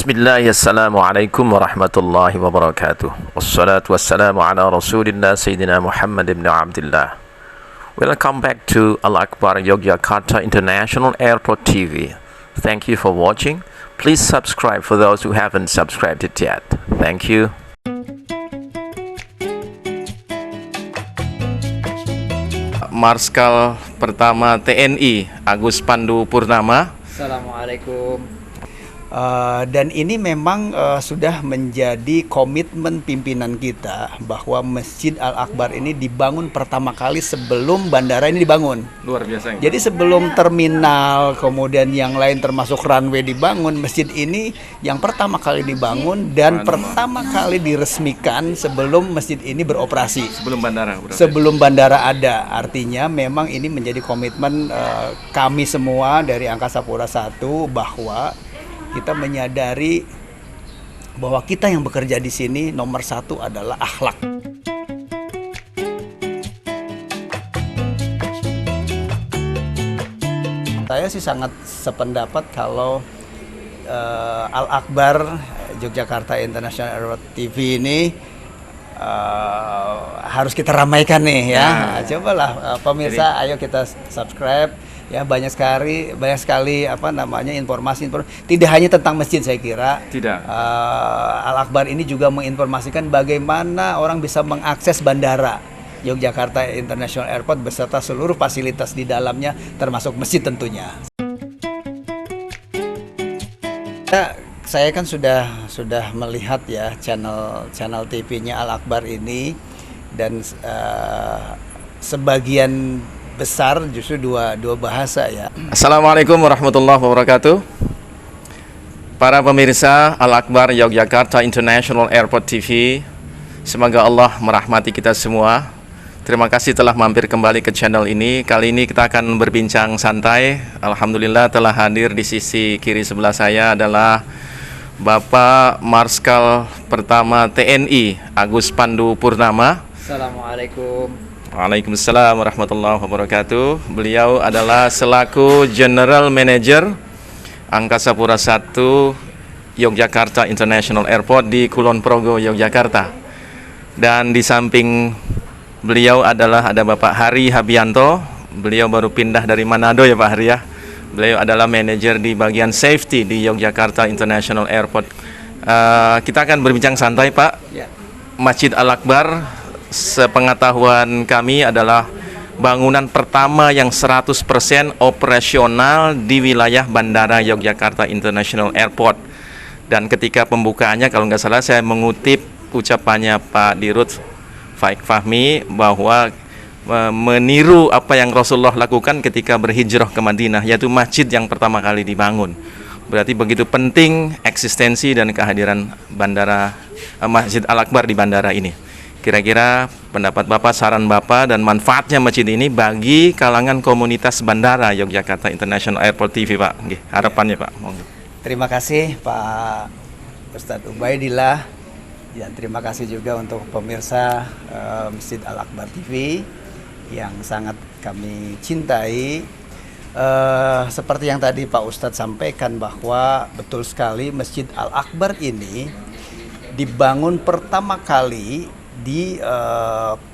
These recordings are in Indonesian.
Bismillah, assalamualaikum warahmatullahi wabarakatuh. Wassalatu wassalamu ala rasulillah Sayyidina Muhammad ibn Abdullah. Welcome back to Al-Akbar Yogyakarta International Airport TV. Thank you for watching. Please subscribe for those who haven't subscribed it yet. Thank you. Marskal Pertama TNI Agus Pandu Purnama. Assalamualaikum. Dan ini memang sudah menjadi komitmen pimpinan kita bahwa Masjid Al-Akbar ini dibangun pertama kali sebelum bandara ini dibangun. Luar biasa. Jadi sebelum terminal kemudian yang lain termasuk runway dibangun, masjid ini yang pertama kali dibangun dan pertama kali diresmikan sebelum masjid ini beroperasi. Sebelum bandara. Sebelum bandara ada. Artinya memang ini menjadi komitmen kami semua dari Angkasa Pura I bahwa kita menyadari bahwa kita yang bekerja di sini nomor satu adalah akhlak. Saya sih sangat sependapat kalau Al-Akbar Yogyakarta International Airport TV ini harus kita ramaikan nih ya. Cobalah pemirsa, ayo kita subscribe. Ya banyak sekali informasi tidak hanya tentang masjid, saya kira. Tidak. Al-Akbar ini juga menginformasikan bagaimana orang bisa mengakses bandara Yogyakarta International Airport beserta seluruh fasilitas di dalamnya termasuk masjid tentunya. Saya kan sudah melihat ya channel TV-nya Al-Akbar ini dan sebagian besar justru dua bahasa ya. Assalamualaikum warahmatullahi wabarakatuh. Para pemirsa Al-Akbar Yogyakarta International Airport TV, semoga Allah merahmati kita semua. Terima kasih telah mampir kembali ke channel ini. Kali ini kita akan berbincang santai. Alhamdulillah telah hadir di sisi kiri sebelah saya adalah Bapak Marskal Pertama TNI Agus Pandu Purnama. Assalamualaikum. Waalaikumsalam warahmatullahi wabarakatuh. Beliau adalah selaku General Manager Angkasa Pura I Yogyakarta International Airport di Kulon Progo, Yogyakarta. Dan di samping beliau ada Bapak Hari Habianto. Beliau baru pindah dari Manado ya Pak Hari ya. Beliau adalah manajer di bagian safety di Yogyakarta International Airport. Kita akan berbincang santai Pak. Masjid Al-Akbar, sepengetahuan kami adalah bangunan pertama yang 100% operasional di wilayah Bandara Yogyakarta International Airport. Dan ketika pembukaannya, kalau nggak salah saya mengutip ucapannya Pak Dirut Faik Fahmi bahwa meniru apa yang Rasulullah lakukan ketika berhijrah ke Madinah, yaitu masjid yang pertama kali dibangun. Berarti begitu penting eksistensi dan kehadiran Masjid Al-Akbar di bandara ini. Kira-kira pendapat Bapak, saran Bapak, dan manfaatnya masjid ini bagi kalangan komunitas bandara Yogyakarta International Airport TV, Pak. Harapannya, Pak. Terima kasih Pak Ustadz Ubaidillah. Dan terima kasih juga untuk pemirsa Masjid Al-Akbar TV yang sangat kami cintai. Seperti yang tadi Pak Ustadz sampaikan bahwa betul sekali Masjid Al-Akbar ini dibangun pertama kali di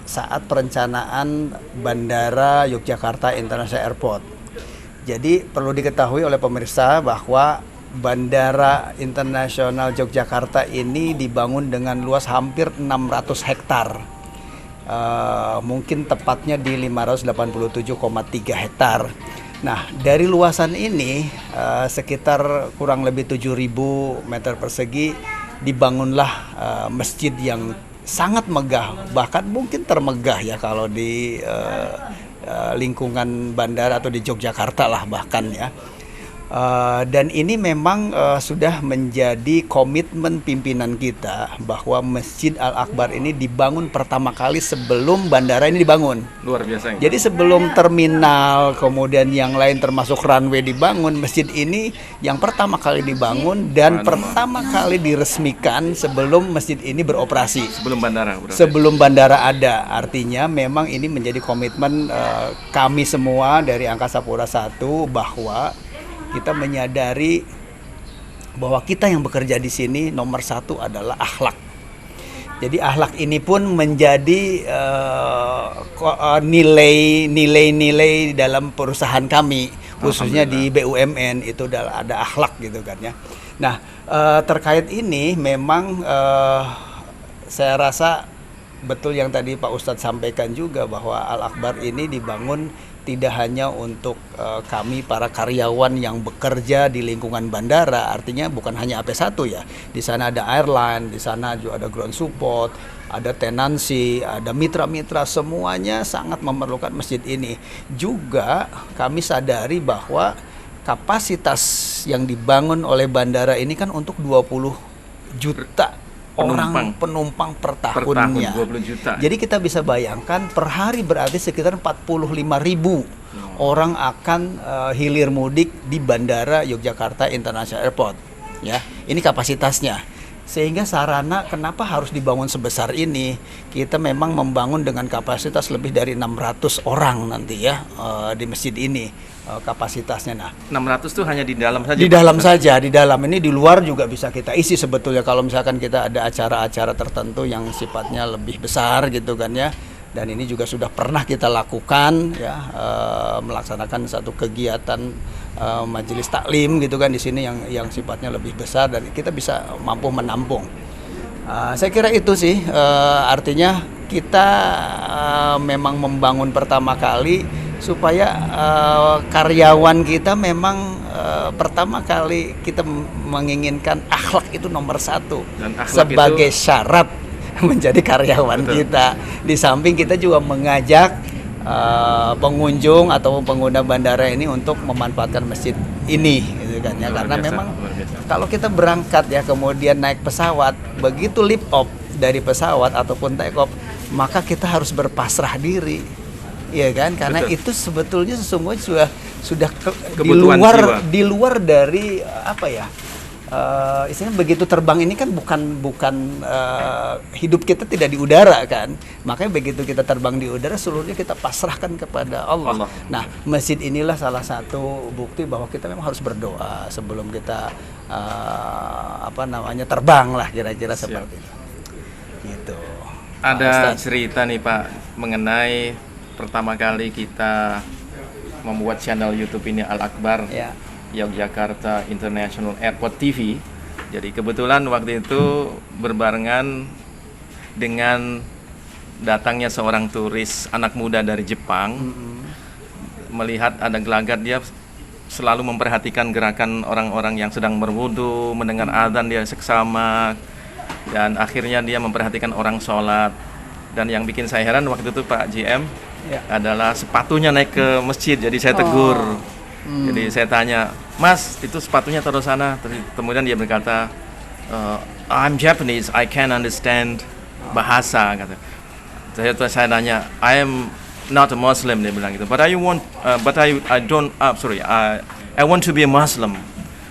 saat perencanaan Bandara Yogyakarta International Airport. Jadi perlu diketahui oleh pemirsa bahwa Bandara Internasional Yogyakarta ini dibangun dengan luas hampir 600 hektar. Mungkin tepatnya di 587,3 hektar. Nah, dari luasan ini sekitar kurang lebih 7.000 meter persegi dibangunlah masjid yang sangat megah, bahkan mungkin termegah ya kalau di lingkungan bandara atau di Yogyakarta lah bahkan ya. Dan ini memang sudah menjadi komitmen pimpinan kita bahwa Masjid Al-Akbar ini dibangun pertama kali sebelum bandara ini dibangun. Luar biasa. Jadi sebelum terminal kemudian yang lain termasuk runway dibangun, masjid ini yang pertama kali dibangun dan pertama kali diresmikan sebelum masjid ini beroperasi. Sebelum bandara. Sebelum bandara ada. Artinya memang ini menjadi komitmen kami semua dari Angkasa Pura I bahwa kita menyadari bahwa kita yang bekerja di sini nomor satu adalah akhlak. Jadi akhlak ini pun menjadi nilai-nilai dalam perusahaan kami, khususnya di BUMN itu ada akhlak gitu kan ya. Nah, terkait ini memang saya rasa betul yang tadi Pak Ustadz sampaikan juga bahwa Al-Akbar ini dibangun tidak hanya untuk kami para karyawan yang bekerja di lingkungan bandara, artinya bukan hanya AP1 ya. Di sana ada airline, di sana juga ada ground support, ada tenancy, ada mitra-mitra, semuanya sangat memerlukan masjid ini. Juga kami sadari bahwa kapasitas yang dibangun oleh bandara ini kan untuk 20 juta penumpang per tahunnya. 20 juta. Jadi kita bisa bayangkan per hari berarti sekitar 45.000 orang akan hilir mudik di Bandara Yogyakarta International Airport. Ya, ini kapasitasnya. Sehingga sarana kenapa harus dibangun sebesar ini? Kita memang membangun dengan kapasitas lebih dari 600 orang nanti ya di masjid ini. Kapasitasnya. Nah, 600 tuh hanya di dalam saja. Di dalam saja, di dalam ini, di luar juga bisa kita isi sebetulnya kalau misalkan kita ada acara-acara tertentu yang sifatnya lebih besar gitu kan ya. Dan ini juga sudah pernah kita lakukan ya, melaksanakan satu kegiatan majelis taklim gitu kan di sini yang sifatnya lebih besar dan kita bisa mampu menampung. Saya kira itu sih artinya kita memang membangun pertama kali supaya karyawan kita memang pertama kali kita menginginkan akhlak itu nomor satu sebagai syarat menjadi karyawan. Betul. Kita di samping kita juga mengajak pengunjung atau pengguna bandara ini untuk memanfaatkan masjid ini gitu kan ya, karena memang kalau kita berangkat ya kemudian naik pesawat, begitu lift off dari pesawat ataupun take off maka kita harus berpasrah diri. Iya kan, karena betul. Itu sebetulnya sesungguhnya sudah di luar dari apa ya, istilahnya begitu terbang ini kan bukan hidup kita tidak di udara kan, makanya begitu kita terbang di udara seluruhnya kita pasrahkan kepada Allah. Nah, masjid inilah salah satu bukti bahwa kita memang harus berdoa sebelum kita terbang lah kira-kira seperti itu. Gitu. Ada cerita nih Pak mengenai pertama kali kita membuat channel YouTube ini Al-Akbar ya. Yogyakarta International Airport TV. Jadi kebetulan waktu itu berbarengan dengan datangnya seorang turis anak muda dari Jepang. Melihat ada gelagat, dia selalu memperhatikan gerakan orang-orang yang sedang berwudu, mendengar azan dia seksama, dan akhirnya dia memperhatikan orang sholat. Dan yang bikin saya heran waktu itu Pak GM ya. Adalah sepatunya naik ke masjid, jadi saya tegur. Jadi saya tanya, Mas, itu sepatunya taruh sana. Kemudian dia berkata, I'm Japanese, I can understand bahasa. Kata. Saya tanya, I am not a Muslim, dia bilang gitu. But I want to be a Muslim.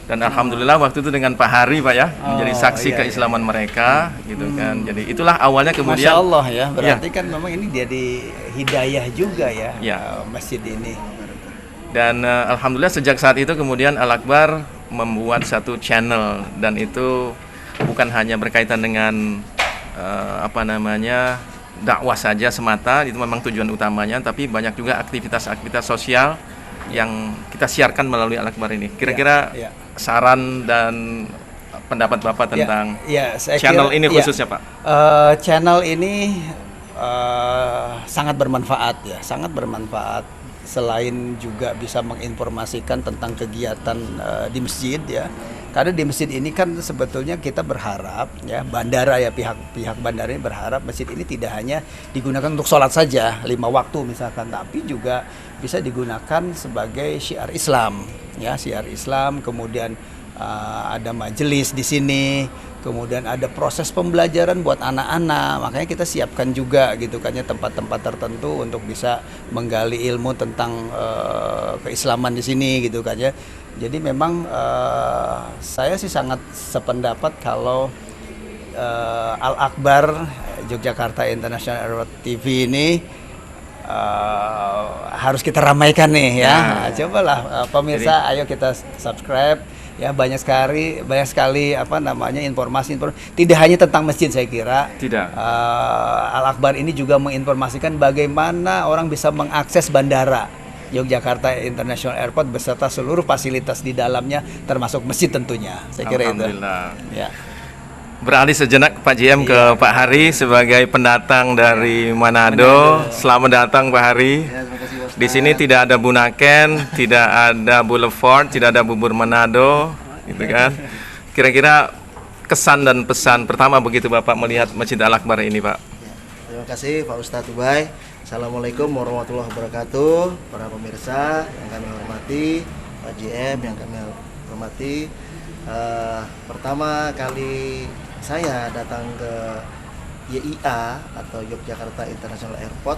Dan alhamdulillah waktu itu dengan Pak Hari Pak ya, menjadi saksi keislaman mereka gitu kan. Jadi itulah awalnya kemudian. Masya Allah ya, berarti kan memang ini jadi hidayah juga ya, masjid ini. Dan alhamdulillah sejak saat itu kemudian Al-Akbar membuat satu channel, dan itu bukan hanya berkaitan dengan dakwah saja semata, itu memang tujuan utamanya, tapi banyak juga aktivitas-aktivitas sosial yang kita siarkan melalui Al-Akbar ini. Kira-kira saran dan pendapat Bapak tentang channel ini khususnya Pak? Channel ini sangat bermanfaat ya, sangat bermanfaat. Selain juga bisa menginformasikan tentang kegiatan di masjid ya, karena di masjid ini kan sebetulnya kita berharap ya, bandara ya, pihak bandara ini berharap masjid ini tidak hanya digunakan untuk sholat saja 5 waktu misalkan, tapi juga bisa digunakan sebagai syiar Islam ya, syiar Islam. Kemudian ada majelis di sini, kemudian ada proses pembelajaran buat anak-anak, makanya kita siapkan juga gitu kan ya, tempat-tempat tertentu untuk bisa menggali ilmu tentang keislaman di sini gitu kan ya. Jadi memang saya sih sangat sependapat kalau Al-Akbar Yogyakarta International Airport TV ini harus kita ramaikan nih ya. Cobalah pemirsa, ayo kita subscribe Ya banyak sekali apa namanya informasi tidak hanya tentang masjid saya kira. Tidak. Al Akbar ini juga menginformasikan bagaimana orang bisa mengakses bandara Yogyakarta International Airport beserta seluruh fasilitas di dalamnya termasuk masjid tentunya. Saya kira itu. Alhamdulillah. Ya. Beralih sejenak Pak JM ke Pak Hari sebagai pendatang dari Manado. Selamat datang Pak Hari. Ya, terima kasih, Ustaz. Di sini tidak ada Bunaken, tidak ada Boulevard, tidak ada bubur Manado, gitu kan? Kira-kira kesan dan pesan pertama begitu Bapak melihat Masjid Al Akbar ini, Pak? Ya, terima kasih Pak Ustadz Ubay. Assalamualaikum warahmatullahi wabarakatuh. Para pemirsa yang kami hormati, Pak JM yang kami hormati. Pertama kali saya datang ke YIA atau Yogyakarta International Airport,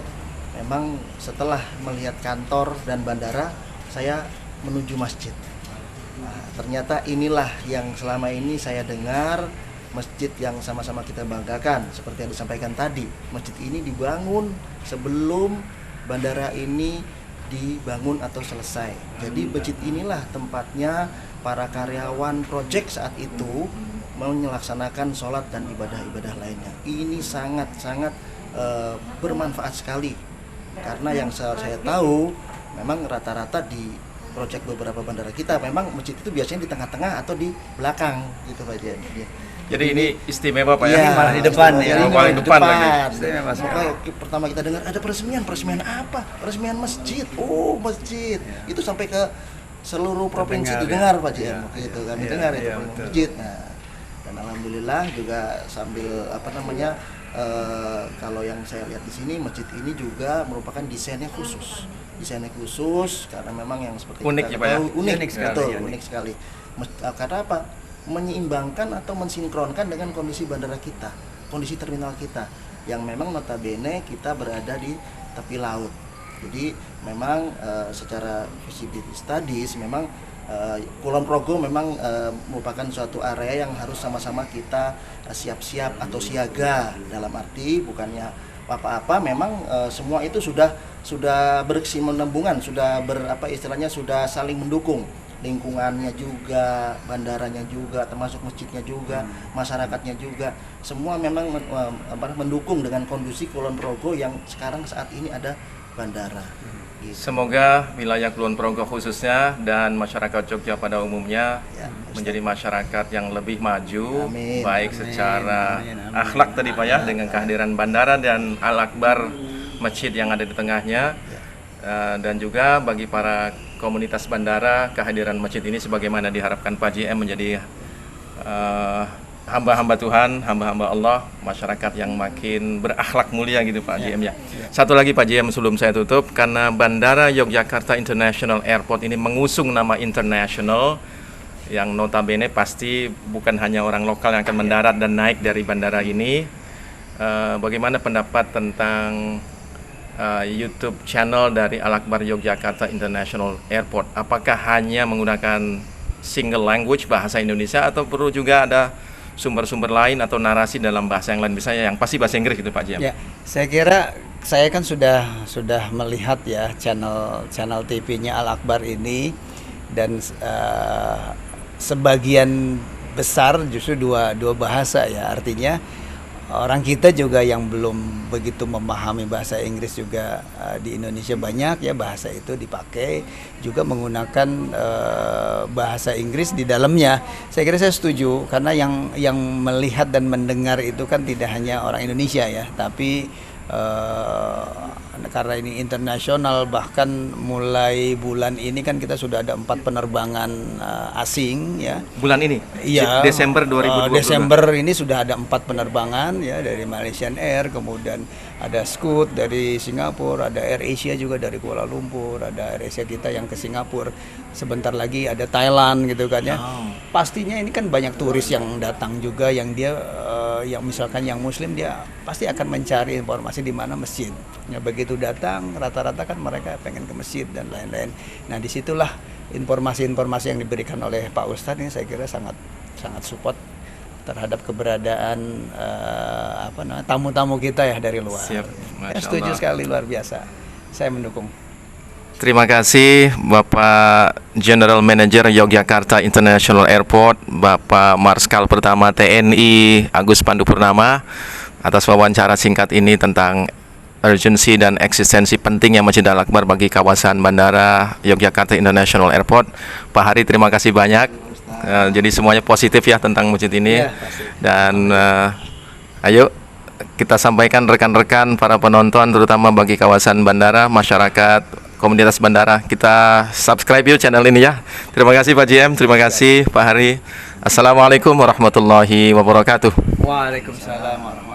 memang setelah melihat kantor dan bandara, saya menuju masjid. Nah, ternyata inilah yang selama ini saya dengar, masjid yang sama-sama kita banggakan. Seperti yang disampaikan tadi, masjid ini dibangun sebelum bandara ini dibangun atau selesai. Jadi masjid inilah tempatnya para karyawan proyek saat itu melaksanakan sholat dan ibadah-ibadah lainnya. Ini sangat-sangat bermanfaat sekali, karena yang saya tahu memang rata-rata di proyek beberapa bandara kita memang masjid itu biasanya di tengah-tengah atau di belakang gitu Pak Jen. Jadi ini istimewa Pak ya? Iya, malah di depan ya. Ini Paling di depan depan. lagi. Makanya pertama kita dengar ada peresmian apa? Peresmian masjid. Oh, masjid. Itu sampai ke seluruh provinsi didengar Pak Jen. Gitu kami dengar itu masjid. Nah, dan alhamdulillah juga sambil kalau yang saya lihat di sini, masjid ini juga merupakan desainnya khusus karena memang yang seperti Unik kita ya, Pak ya? tahu, unik Sekali, betul, unik. unik sekali. Karena apa? Menyeimbangkan atau mensinkronkan dengan kondisi bandara kita, kondisi terminal kita, yang memang notabene kita berada di tepi laut. Jadi memang secara visibility studies memang Kulon Progo memang merupakan suatu area yang harus sama-sama kita siap-siap atau siaga, dalam arti bukannya apa-apa, memang semua itu sudah berkesinambungan, sudah istilahnya sudah saling mendukung, lingkungannya juga, bandaranya juga, termasuk masjidnya juga, masyarakatnya juga, semua memang mendukung dengan kondisi Kulon Progo yang sekarang saat ini ada bandara. Gitu. Semoga wilayah Kulon Progo khususnya dan masyarakat Jogja pada umumnya Ya, menjadi masyarakat yang lebih maju, Amin. baik Amin. secara Amin. Amin. akhlak tadi Pak ya, dengan kehadiran bandara dan Al Akbar masjid yang ada di tengahnya. Dan juga bagi para komunitas bandara, kehadiran masjid ini sebagaimana diharapkan Pak JM menjadi hamba-hamba Tuhan, hamba-hamba Allah, masyarakat yang makin berakhlak mulia gitu Pak JM ya. Satu lagi Pak JM sebelum saya tutup, karena Bandara Yogyakarta International Airport ini mengusung nama international, yang notabene pasti bukan hanya orang lokal yang akan mendarat dan naik dari bandara ini. Bagaimana pendapat tentang YouTube channel dari Al Akbar Yogyakarta International Airport? Apakah hanya menggunakan single language bahasa Indonesia atau perlu juga ada sumber-sumber lain atau narasi dalam bahasa yang lain, misalnya yang pasti bahasa Inggris gitu Pak JM? Ya, saya kira saya kan sudah melihat ya channel TV-nya Al Akbar ini, dan sebagian besar justru dua bahasa ya, artinya orang kita juga yang belum begitu memahami bahasa Inggris juga di Indonesia banyak ya, bahasa itu dipakai juga menggunakan bahasa Inggris di dalamnya. Saya kira saya setuju, karena yang melihat dan mendengar itu kan tidak hanya orang Indonesia ya, tapi karena ini internasional, bahkan mulai bulan ini kan kita sudah ada 4 penerbangan asing ya. Bulan ini? Iya, Desember 2020. Desember ini sudah ada 4 penerbangan ya, dari Malaysian Air, kemudian ada Scoot dari Singapura, ada Air Asia juga dari Kuala Lumpur, ada Air Asia kita yang ke Singapura. Sebentar lagi ada Thailand gitu kan ya. Pastinya ini kan banyak turis yang datang juga, yang dia yang misalkan yang muslim, dia pasti akan mencari informasi di mana masjid. Ya, begitu datang rata-rata kan mereka pengen ke masjid dan lain-lain. Nah, disitulah informasi-informasi yang diberikan oleh Pak Ustadz ini saya kira sangat support terhadap keberadaan tamu-tamu kita ya dari luar. Siap, Ya, Masya setuju Allah. sekali, luar biasa. Saya mendukung. Terima kasih Bapak General Manager Yogyakarta International Airport, Bapak Marskal Pertama TNI Agus Pandu Purnama atas wawancara singkat ini tentang urgensi dan eksistensi pentingnya Masjid Al-Akbar bagi kawasan Bandara Yogyakarta International Airport. Pak Hari, terima kasih banyak. Jadi semuanya positif ya tentang masjid ini. Ya, pasti. Dan ayo kita sampaikan rekan-rekan para penonton, terutama bagi kawasan bandara, masyarakat, komunitas bandara, kita subscribe yuk channel ini ya. Terima kasih Pak GM, terima kasih Pak Hari. Assalamualaikum warahmatullahi wabarakatuh. Waalaikumsalam warahmatullahi wabarakatuh.